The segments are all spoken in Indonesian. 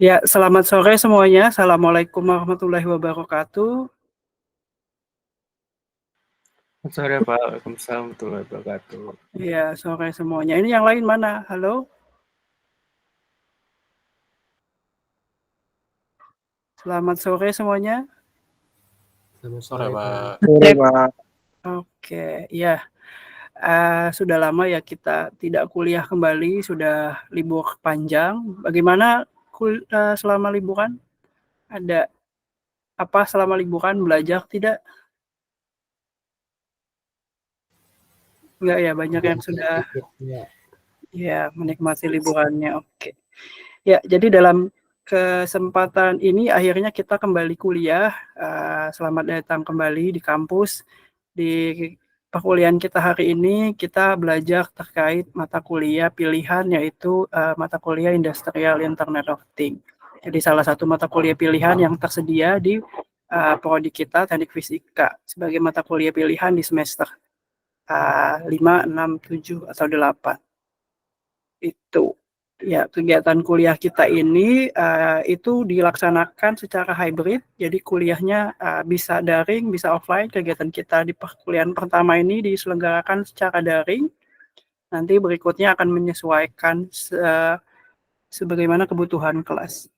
Ya, selamat sore semuanya. Assalamualaikum warahmatullahi wabarakatuh. Selamat sore Pak, Waalaikumsalam warahmatullahi wabarakatuh. Ya, sore semuanya. Ini yang lain mana? Halo? Selamat sore semuanya. Selamat sore Pak. Sore, Pak. Oke, ya. Sudah lama ya kita tidak kuliah kembali, sudah libur panjang. Bagaimana selama liburan? Ada apa selama liburan? Belajar tidak? Enggak ya, banyak yang sudah ya menikmati liburannya. Oke. Ya, jadi dalam kesempatan ini akhirnya kita kembali kuliah. Selamat datang kembali di kampus. Di perkuliahan kita hari ini kita belajar terkait mata kuliah pilihan yaitu mata kuliah Industrial Internet of Things. Jadi salah satu mata kuliah pilihan yang tersedia di prodi kita Teknik Fisika sebagai mata kuliah pilihan di semester 5, 6, 7 atau 8. Itu. Ya, kegiatan kuliah kita ini itu dilaksanakan secara hybrid, jadi kuliahnya bisa daring, bisa offline. Kegiatan kita di perkuliahan pertama ini diselenggarakan secara daring, nanti berikutnya akan menyesuaikan sebagaimana kebutuhan kelas.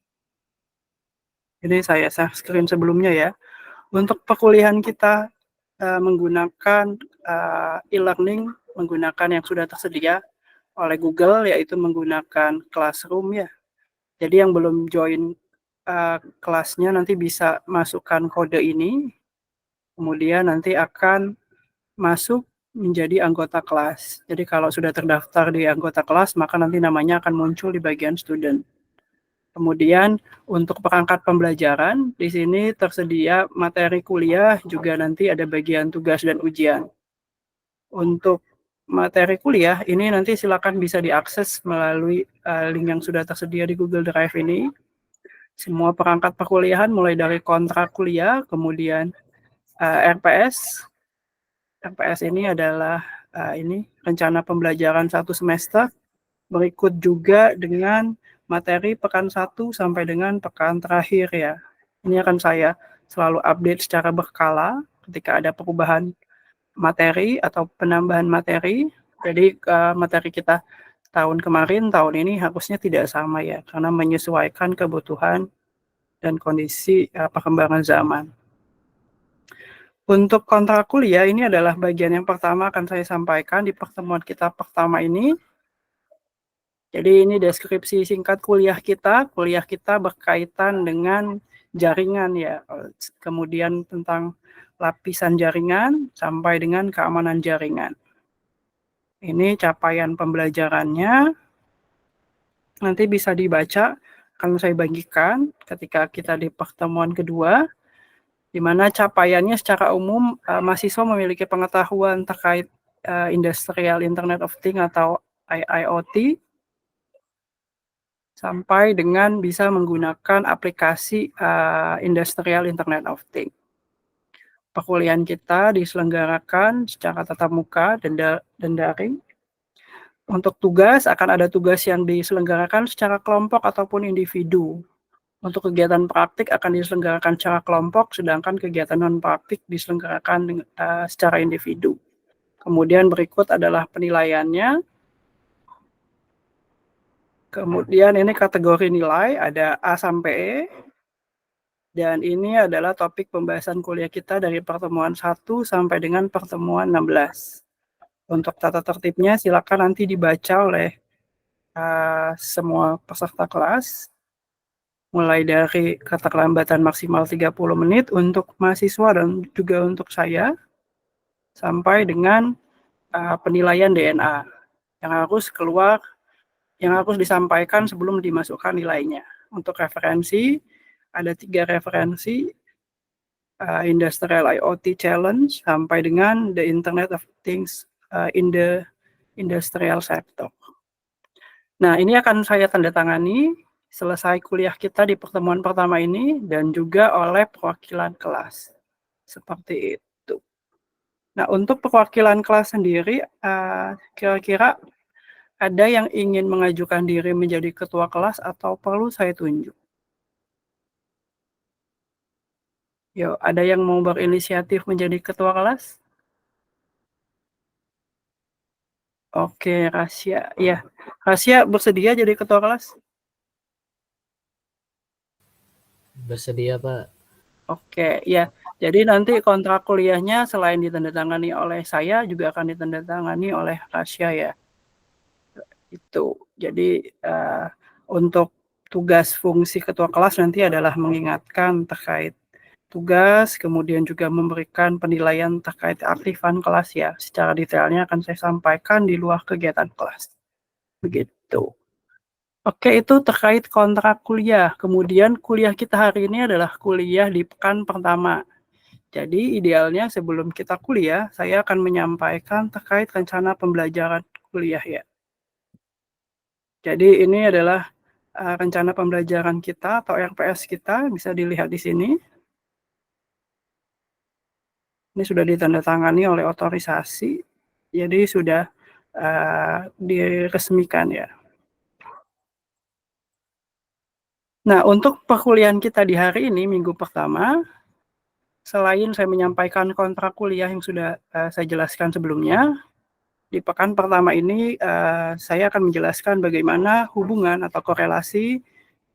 Jadi saya share screen sebelumnya ya. Untuk perkuliahan kita menggunakan e-learning, menggunakan yang sudah tersedia oleh Google, yaitu menggunakan Classroom ya. Jadi yang belum join kelasnya nanti bisa masukkan kode ini, kemudian nanti akan masuk menjadi anggota kelas. Jadi kalau sudah terdaftar di anggota kelas, maka nanti namanya akan muncul di bagian student. Kemudian untuk perangkat pembelajaran, di sini tersedia materi kuliah, juga nanti ada bagian tugas dan ujian. Untuk materi kuliah ini nanti silakan bisa diakses melalui link yang sudah tersedia di Google Drive ini. Semua perangkat perkuliahan mulai dari kontrak kuliah, kemudian RPS. RPS ini adalah ini rencana pembelajaran 1 semester. Berikut juga dengan materi pekan 1 sampai dengan pekan terakhir ya. Ini akan saya selalu update secara berkala ketika ada perubahan materi atau penambahan materi. Jadi materi kita tahun kemarin, tahun ini harusnya tidak sama ya, karena menyesuaikan kebutuhan dan kondisi perkembangan zaman. Untuk kontrak kuliah ini adalah bagian yang pertama akan saya sampaikan di pertemuan kita pertama ini. Jadi ini deskripsi singkat kuliah kita. Kuliah kita berkaitan dengan jaringan ya. Kemudian tentang lapisan jaringan sampai dengan keamanan jaringan. Ini capaian pembelajarannya. Nanti bisa dibaca, akan saya bagikan ketika kita di pertemuan kedua, di mana capaiannya secara umum mahasiswa memiliki pengetahuan terkait Industrial Internet of Things atau IIoT, sampai dengan bisa menggunakan aplikasi Industrial Internet of Things. Perkuliahan kita diselenggarakan secara tatap muka dan daring. Untuk tugas, akan ada tugas yang diselenggarakan secara kelompok ataupun individu. Untuk kegiatan praktik akan diselenggarakan secara kelompok, sedangkan kegiatan non-praktik diselenggarakan secara individu. Kemudian berikut adalah penilaiannya. Kemudian ini kategori nilai, ada A sampai E. Dan ini adalah topik pembahasan kuliah kita dari pertemuan 1 sampai dengan pertemuan 16. Untuk tata tertibnya silakan nanti dibaca oleh semua peserta kelas. Mulai dari keterlambatan maksimal 30 menit untuk mahasiswa dan juga untuk saya, sampai dengan penilaian DNA yang harus keluar, yang harus disampaikan sebelum dimasukkan nilainya. Untuk referensi, ada 3 referensi, Industrial IoT Challenge sampai dengan The Internet of Things in the Industrial Sector. Nah, ini akan saya tanda tangani selesai kuliah kita di pertemuan pertama ini dan juga oleh perwakilan kelas. Seperti itu. Nah, untuk perwakilan kelas sendiri, kira-kira ada yang ingin mengajukan diri menjadi ketua kelas atau perlu saya tunjuk? Yuk, ada yang mau berinisiatif menjadi ketua kelas? Oke, Rasya. Ya, Rasya bersedia jadi ketua kelas? Bersedia, Pak. Oke, ya. Jadi nanti kontrak kuliahnya selain ditandatangani oleh saya juga akan ditandatangani oleh Rasya ya. Itu. Jadi untuk tugas fungsi ketua kelas nanti adalah mengingatkan terkait tugas, kemudian juga memberikan penilaian terkait aktifan kelas ya. Secara detailnya akan saya sampaikan di luar kegiatan kelas. Begitu. Oke, itu terkait kontrak kuliah. Kemudian kuliah kita hari ini adalah kuliah di pekan pertama. Jadi idealnya sebelum kita kuliah, saya akan menyampaikan terkait rencana pembelajaran kuliah ya. Jadi ini adalah rencana pembelajaran kita atau RPS kita, bisa dilihat di sini. Ini sudah ditandatangani oleh otorisasi, jadi sudah diresmikan ya. Nah, untuk perkuliahan kita di hari ini, minggu pertama, selain saya menyampaikan kontrak kuliah yang sudah saya jelaskan sebelumnya, di pekan pertama ini saya akan menjelaskan bagaimana hubungan atau korelasi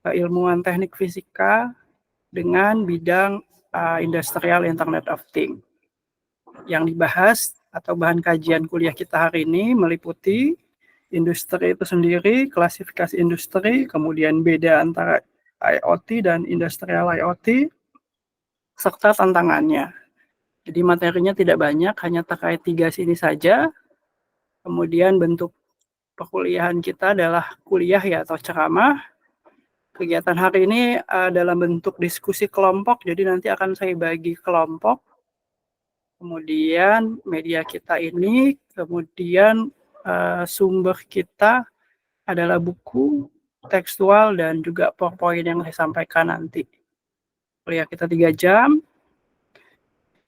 ilmuwan teknik fisika dengan bidang Industrial Internet of Things. Yang dibahas atau bahan kajian kuliah kita hari ini meliputi industri itu sendiri, klasifikasi industri, kemudian beda antara IoT dan Industrial IoT, serta tantangannya. Jadi materinya tidak banyak, hanya terkait 3 sini saja. Kemudian bentuk perkuliahan kita adalah kuliah ya atau ceramah. Kegiatan hari ini dalam bentuk diskusi kelompok, jadi nanti akan saya bagi kelompok. Kemudian media kita ini, kemudian sumber kita adalah buku, tekstual, dan juga PowerPoint yang saya sampaikan nanti. Kuliah kita 3 jam.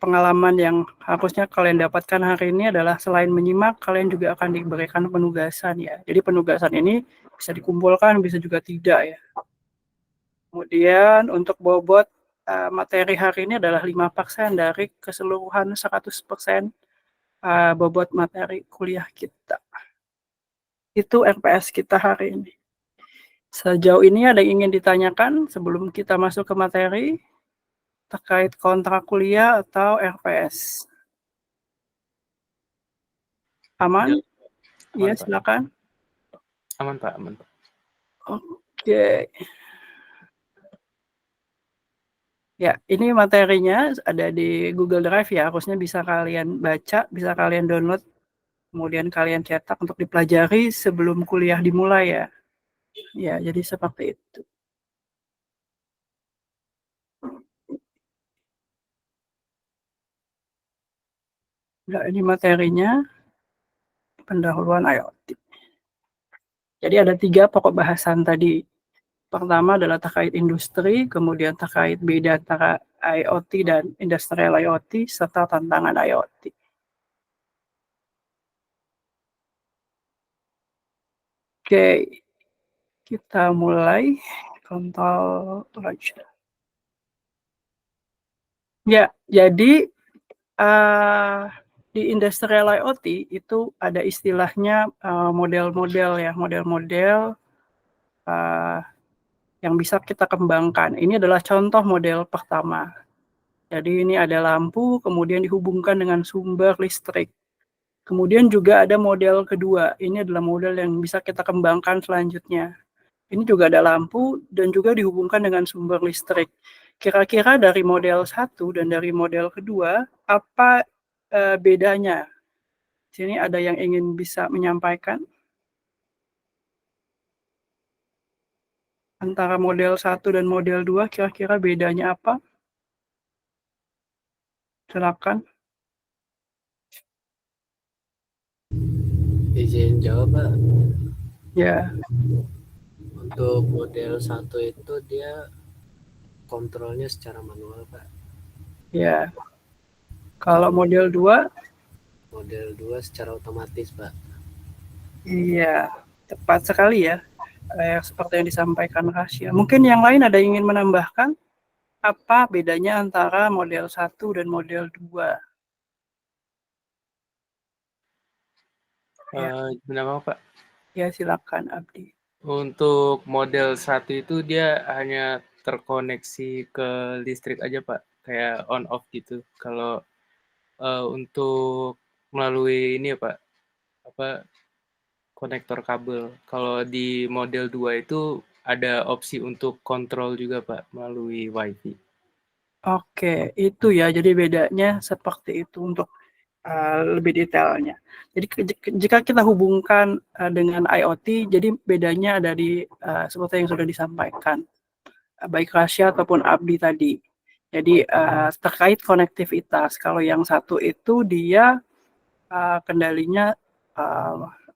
Pengalaman yang harusnya kalian dapatkan hari ini adalah selain menyimak, kalian juga akan diberikan penugasan ya. Jadi penugasan ini bisa dikumpulkan, bisa juga tidak ya. Kemudian untuk bobot materi hari ini adalah 5% dari keseluruhan 100% bobot materi kuliah kita. Itu RPS kita hari ini. Sejauh ini ada yang ingin ditanyakan sebelum kita masuk ke materi terkait kontrak kuliah atau RPS? Aman? Iya, silakan. Aman, Pak. Aman, Pak. Oke. Ya, ini materinya ada di Google Drive ya, harusnya bisa kalian baca, bisa kalian download, kemudian kalian cetak untuk dipelajari sebelum kuliah dimulai ya. Ya, jadi seperti itu. Nah, ini materinya, pendahuluan IoT. Jadi ada 3 pokok bahasan tadi. Pertama adalah terkait industri, kemudian terkait beda antara IoT dan Industrial IoT, serta tantangan IoT. Oke, kita mulai. Kontrol aja. Ya, jadi di Industrial IoT itu ada istilahnya model-model ya, model-model yang bisa kita kembangkan. Ini adalah contoh model pertama. Jadi ini ada lampu, kemudian dihubungkan dengan sumber listrik. Kemudian juga ada model kedua. Ini adalah model yang bisa kita kembangkan selanjutnya. Ini juga ada lampu dan juga dihubungkan dengan sumber listrik. Kira-kira dari model 1 dan dari model kedua, apa bedanya? Sini ada yang ingin bisa menyampaikan? Antara model 1 dan model 2, kira-kira bedanya apa? Silakan. Izin jawab, Pak. Ya. Untuk model 1 itu dia kontrolnya secara manual, Pak. Ya. Kalau model 2? Model 2 secara otomatis, Pak. Iya, tepat sekali ya. Seperti yang disampaikan Rasya. Mungkin yang lain ada yang ingin menambahkan? apa bedanya antara model 1 dan model 2? Kenapa Pak? Ya, silakan Abdi. Untuk model 1 itu dia hanya terkoneksi ke listrik aja Pak, kayak on off gitu. Kalau untuk melalui ini ya Pak, apa konektor kabel. Kalau di model 2 itu ada opsi untuk kontrol juga Pak melalui WiFi. Oke, itu ya. Jadi bedanya seperti itu untuk lebih detailnya. Jadi jika kita hubungkan dengan IoT, jadi bedanya ada di seperti yang sudah disampaikan, baik Rasya ataupun Abdi tadi. Jadi terkait konektivitas, kalau yang satu itu dia kendalinya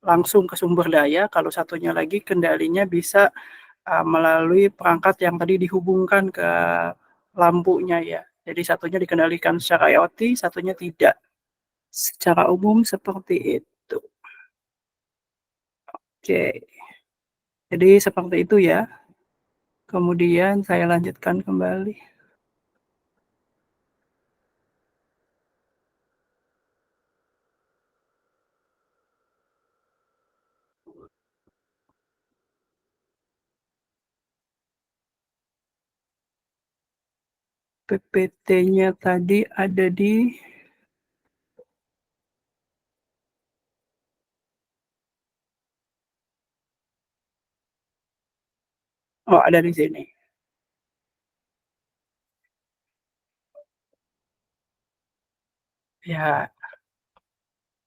langsung ke sumber daya, kalau satunya lagi kendalinya bisa melalui perangkat yang tadi dihubungkan ke lampunya ya. Jadi satunya dikendalikan secara IoT, satunya tidak. Secara umum seperti itu. Oke. Jadi seperti itu ya. Kemudian saya lanjutkan kembali. PPT-nya tadi ada di Oh, ada di sini. Ya.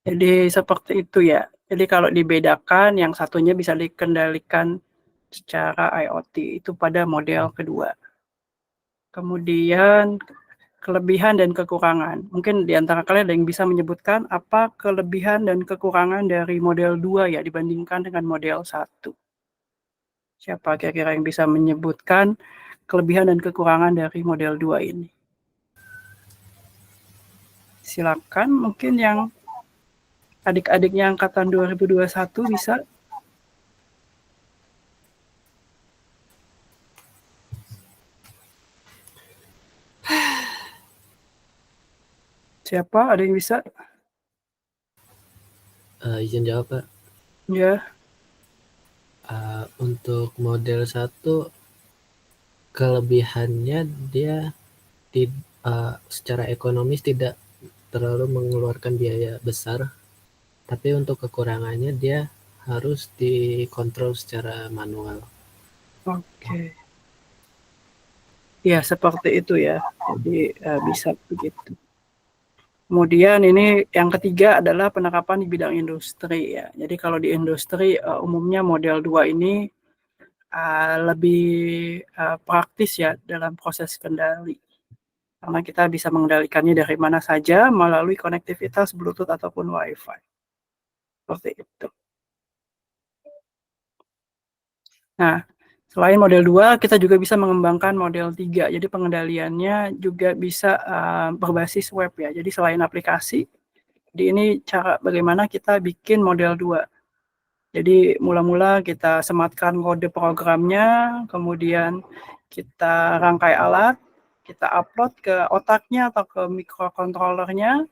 Jadi seperti itu ya. Jadi kalau dibedakan yang satunya bisa dikendalikan secara IoT itu pada model kedua. Kemudian kelebihan dan kekurangan. Mungkin di antara kalian ada yang bisa menyebutkan apa kelebihan dan kekurangan dari model 2 ya dibandingkan dengan model 1. Siapa kira-kira yang bisa menyebutkan kelebihan dan kekurangan dari model 2 ini? Silakan, mungkin yang adik-adiknya angkatan 2021 bisa. Siapa? Ada yang bisa? Izin jawab Pak. Ya. Untuk model 1 kelebihannya dia secara ekonomis tidak terlalu mengeluarkan biaya besar, tapi untuk kekurangannya dia harus dikontrol secara manual. Oke. Ya, seperti itu ya. Jadi bisa begitu. Kemudian ini yang ketiga adalah penerapan di bidang industri ya. Jadi kalau di industri umumnya model 2 ini lebih praktis ya dalam proses kendali. Karena kita bisa mengendalikannya dari mana saja melalui konektivitas Bluetooth ataupun Wi-Fi. Seperti itu. Nah, selain model 2, kita juga bisa mengembangkan model 3. Jadi pengendaliannya juga bisa berbasis web ya. Jadi selain aplikasi, ini cara bagaimana kita bikin model 2. Jadi mula-mula kita sematkan kode programnya, kemudian kita rangkai alat, kita upload ke otaknya atau ke microcontrollernya,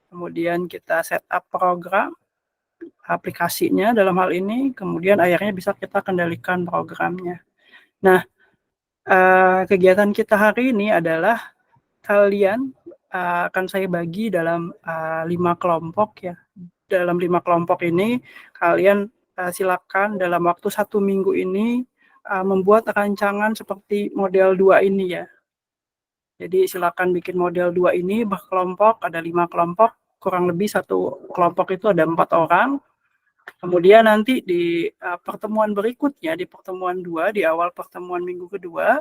kemudian kita setup program, aplikasinya dalam hal ini, kemudian akhirnya bisa kita kendalikan programnya. Nah, kegiatan kita hari ini adalah kalian akan saya bagi dalam 5 kelompok ya. Dalam 5 kelompok ini kalian silakan dalam waktu 1 minggu ini membuat rancangan seperti model 2 ini ya. Jadi silakan bikin model 2 ini berkelompok, ada 5 kelompok, kurang lebih satu kelompok itu ada 4 orang. Kemudian nanti di pertemuan berikutnya, di pertemuan 2, di awal pertemuan minggu kedua,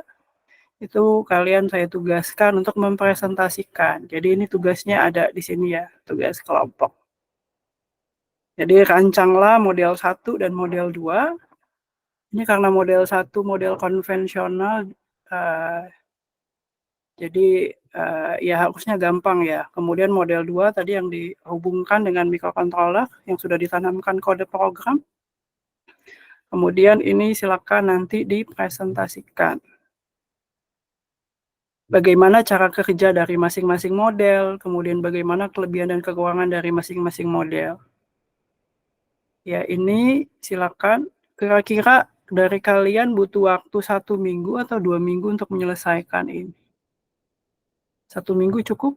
itu kalian saya tugaskan untuk mempresentasikan. Jadi ini tugasnya ada di sini ya, tugas kelompok. Jadi rancanglah model 1 dan model 2. Ini karena model 1 model konvensional, jadi ya harusnya gampang ya. Kemudian model 2 tadi yang dihubungkan dengan microcontroller yang sudah ditanamkan kode program. Kemudian ini silakan nanti dipresentasikan. bagaimana cara kerja dari masing-masing model, kemudian bagaimana kelebihan dan kekurangan dari masing-masing model. Ya, ini silakan. Kira-kira dari kalian butuh waktu 1 minggu atau 2 minggu untuk menyelesaikan ini? 1 minggu cukup?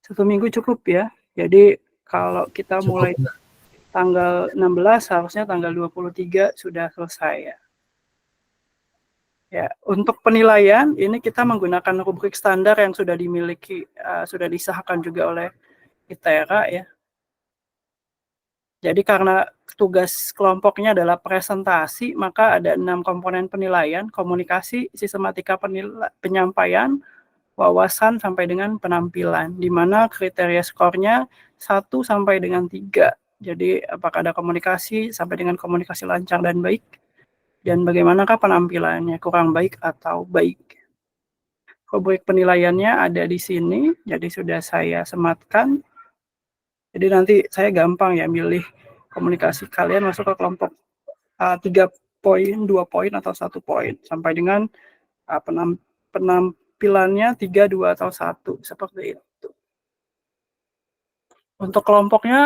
Satu minggu cukup ya. Jadi kalau kita Cukup, mulai Mbak. tanggal 16 harusnya tanggal 23 sudah selesai ya. Ya, untuk penilaian ini kita menggunakan rubrik standar yang sudah dimiliki, sudah disahkan juga oleh ITERA ya. Jadi karena tugas kelompoknya adalah presentasi, maka ada 6 komponen penilaian: komunikasi, sistematika penyampaian, wawasan, sampai dengan penampilan, di mana kriteria skornya 1 sampai dengan 3. Jadi apakah ada komunikasi sampai dengan komunikasi lancar dan baik, dan bagaimanakah penampilannya, kurang baik atau baik. Rubrik penilaiannya ada di sini, jadi sudah saya sematkan. Jadi nanti saya gampang ya milih komunikasi kalian masuk ke kelompok 3 poin, 2 poin, atau 1 poin, sampai dengan penampilannya 3, 2, atau 1, seperti itu. Untuk kelompoknya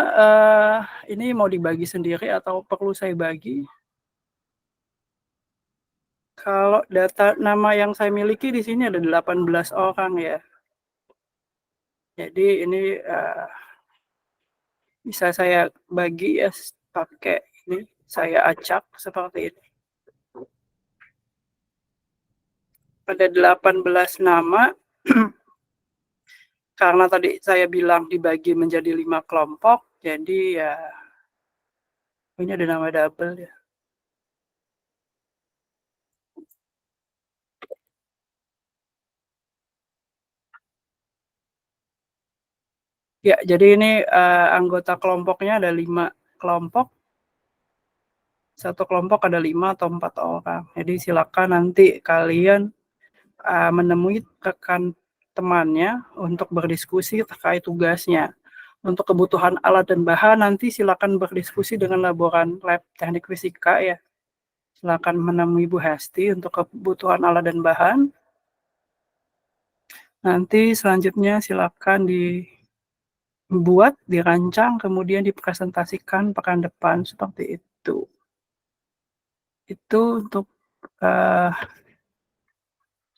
ini mau dibagi sendiri atau perlu saya bagi? Kalau data nama yang saya miliki di sini ada 18 orang ya. Jadi ini bisa saya bagi ya pakai ini, saya acak seperti ini. Pada 18 nama, karena tadi saya bilang dibagi menjadi 5 kelompok, jadi ya ini ada nama double ya. Ya, jadi ini anggota kelompoknya ada 5 kelompok. Satu kelompok ada 5 atau 4 orang. Jadi silakan nanti kalian menemui rekan temannya untuk berdiskusi terkait tugasnya. Untuk kebutuhan alat dan bahan nanti silakan berdiskusi dengan laboran lab teknik fisika ya. Silakan menemui Bu Hesti untuk kebutuhan alat dan bahan. Nanti selanjutnya silakan dibuat, dirancang, kemudian dipresentasikan pekan depan seperti itu. Itu untuk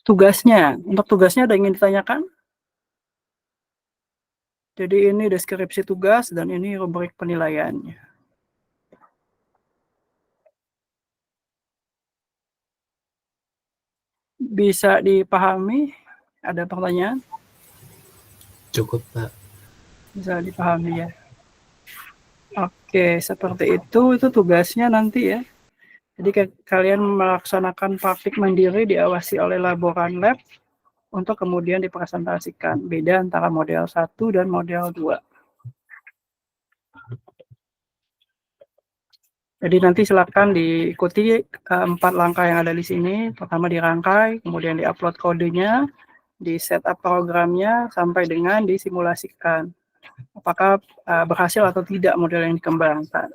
tugasnya. Untuk tugasnya ada yang ingin ditanyakan? Jadi ini deskripsi tugas dan ini rubrik penilaiannya. Bisa dipahami? Ada pertanyaan? Cukup, Pak. Bisa dipahami ya. Oke, seperti itu tugasnya nanti ya. Jadi kalian melaksanakan praktik mandiri diawasi oleh laboran lab untuk kemudian dipresentasikan. Beda antara model 1 dan model 2. Jadi nanti silakan diikuti 4 langkah yang ada di sini. Pertama dirangkai, kemudian diupload kodenya, di setup programnya, sampai dengan disimulasikan. Apakah berhasil atau tidak model yang dikembangkan.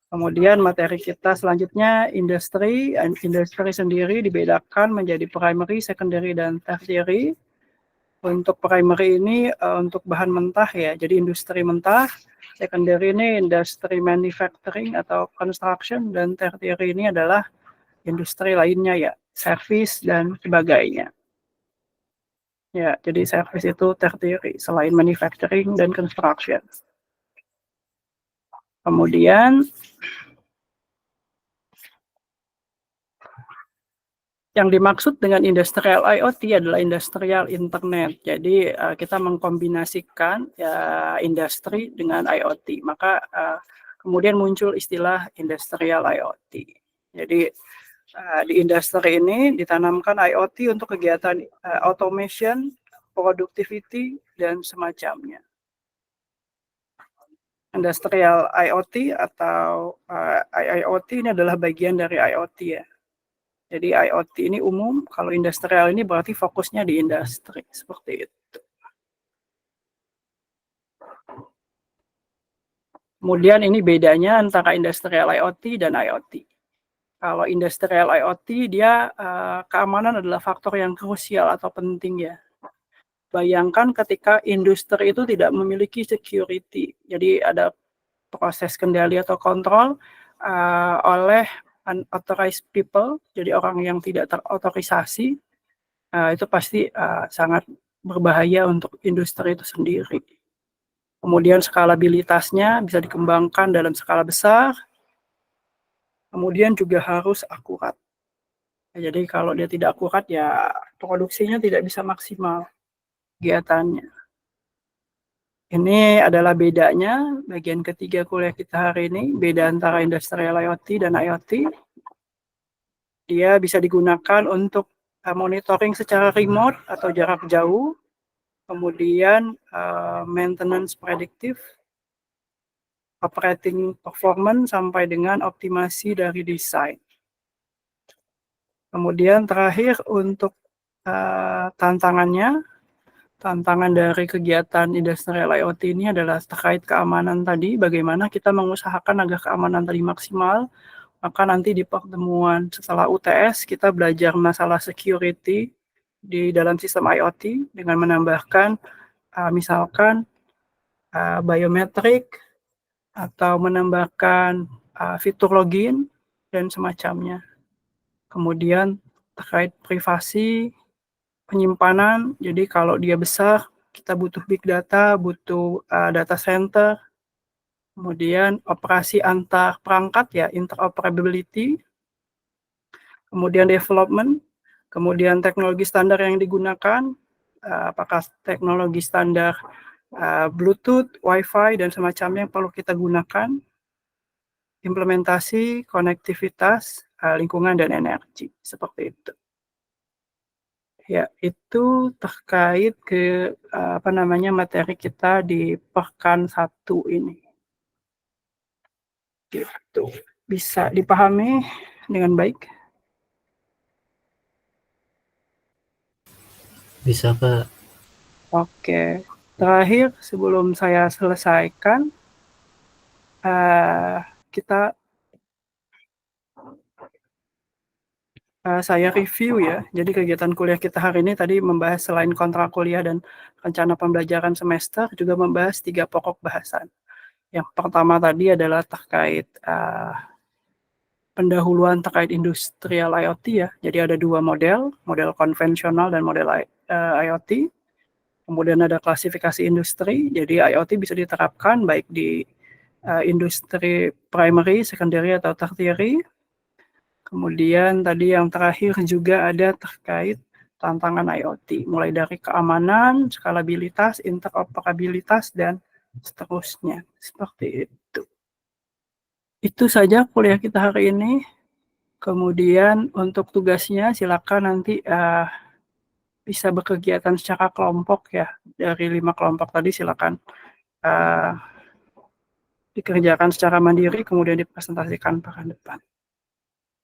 Kemudian materi kita selanjutnya industri. Industri sendiri dibedakan menjadi primary, secondary, dan tertiary. Untuk primary ini untuk bahan mentah ya, jadi industri mentah. Secondary ini industri manufacturing atau construction, dan tertiary ini adalah industri lainnya ya, service dan sebagainya. Ya, jadi service itu tertiary selain manufacturing dan construction. Kemudian yang dimaksud dengan industrial IoT adalah industrial internet. Jadi kita mengkombinasikan industri dengan IoT. Maka kemudian muncul istilah industrial IoT. Jadi di industri ini ditanamkan IoT untuk kegiatan automation, productivity, dan semacamnya. Industrial IoT atau IIoT ini adalah bagian dari IoT ya. Jadi IoT ini umum, kalau industrial ini berarti fokusnya di industri, seperti itu. Kemudian ini bedanya antara industrial IoT dan IoT. Kalau industrial IoT dia keamanan adalah faktor yang krusial atau penting ya. Bayangkan ketika industri itu tidak memiliki security, jadi ada proses kendali atau kontrol oleh unauthorized people, jadi orang yang tidak terotorisasi, itu pasti sangat berbahaya untuk industri itu sendiri. Kemudian skalabilitasnya bisa dikembangkan dalam skala besar, kemudian juga harus akurat. Jadi kalau dia tidak akurat ya produksinya tidak bisa maksimal kegiatannya. Ini adalah bedanya bagian ketiga kuliah kita hari ini, beda antara industrial IoT dan IoT. Dia bisa digunakan untuk monitoring secara remote atau jarak jauh, kemudian maintenance predictive, operating performance sampai dengan optimasi dari desain. Kemudian terakhir untuk tantangan dari kegiatan industrial IoT ini adalah terkait keamanan tadi, bagaimana kita mengusahakan agar keamanan tadi maksimal. Maka nanti di pertemuan setelah UTS kita belajar masalah security di dalam sistem IoT dengan menambahkan misalkan biometrik atau menambahkan fitur login dan semacamnya. Kemudian terkait privasi, penyimpanan, jadi kalau dia besar kita butuh big data, butuh data center, kemudian operasi antar perangkat ya, interoperability, kemudian development, kemudian teknologi standar yang digunakan, apakah teknologi standar Bluetooth, Wi-Fi, dan semacamnya yang perlu kita gunakan, implementasi, konektivitas, lingkungan, dan energi, seperti itu. Ya, itu terkait ke materi kita di pekan 1 ini. Gitu. Bisa dipahami dengan baik? Bisa, Pak. Oke. Terakhir, sebelum saya selesaikan, saya review ya. Jadi kegiatan kuliah kita hari ini tadi membahas selain kontrak kuliah dan rencana pembelajaran semester, juga membahas 3 pokok bahasan. Yang pertama tadi adalah terkait pendahuluan terkait industrial IoT ya. Jadi ada 2 model konvensional dan model IoT. Kemudian ada klasifikasi industri, jadi IoT bisa diterapkan baik di industri primary, secondary, atau tertiary. Kemudian tadi yang terakhir juga ada terkait tantangan IoT, mulai dari keamanan, skalabilitas, interoperabilitas, dan seterusnya. Seperti itu. Itu saja kuliah kita hari ini. Kemudian untuk tugasnya silakan nanti bisa berkegiatan secara kelompok ya. Dari 5 kelompok tadi silakan dikerjakan secara mandiri, kemudian dipresentasikan pekan depan.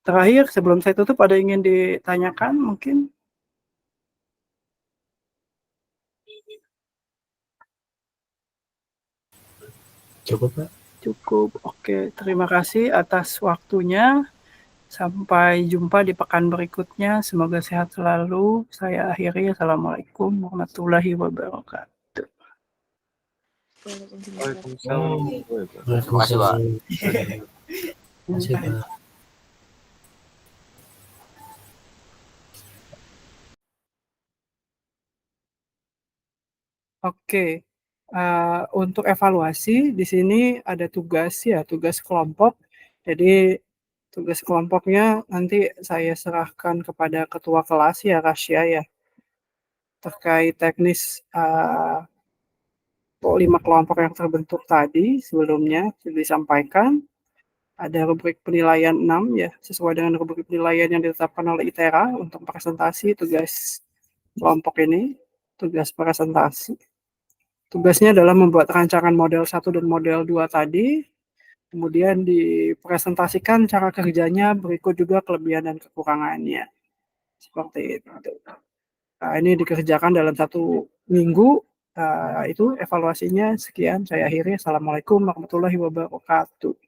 Terakhir, sebelum saya tutup, ada ingin ditanyakan mungkin? Cukup, Pak. Cukup. Oke, terima kasih atas waktunya. Sampai jumpa di pekan berikutnya. Semoga sehat selalu. Saya akhiri. Assalamualaikum warahmatullahi wabarakatuh. Waalaikumsalam. Waalaikumsalam. Pak. Terima kasih, Pak. Oke, untuk evaluasi di sini ada tugas ya, tugas kelompok. Jadi tugas kelompoknya nanti saya serahkan kepada ketua kelas ya, Rasya ya. Terkait teknis 5 kelompok yang terbentuk tadi sebelumnya sudah disampaikan. Ada rubrik penilaian 6 ya, sesuai dengan rubrik penilaian yang ditetapkan oleh ITERA untuk presentasi tugas kelompok ini, tugas presentasi. Tugasnya adalah membuat rancangan model 1 dan model 2 tadi, kemudian dipresentasikan cara kerjanya, berikut juga kelebihan dan kekurangannya. Seperti itu. Nah, ini dikerjakan dalam 1 minggu, Itu evaluasinya. Sekian, saya akhiri. Assalamualaikum warahmatullahi wabarakatuh.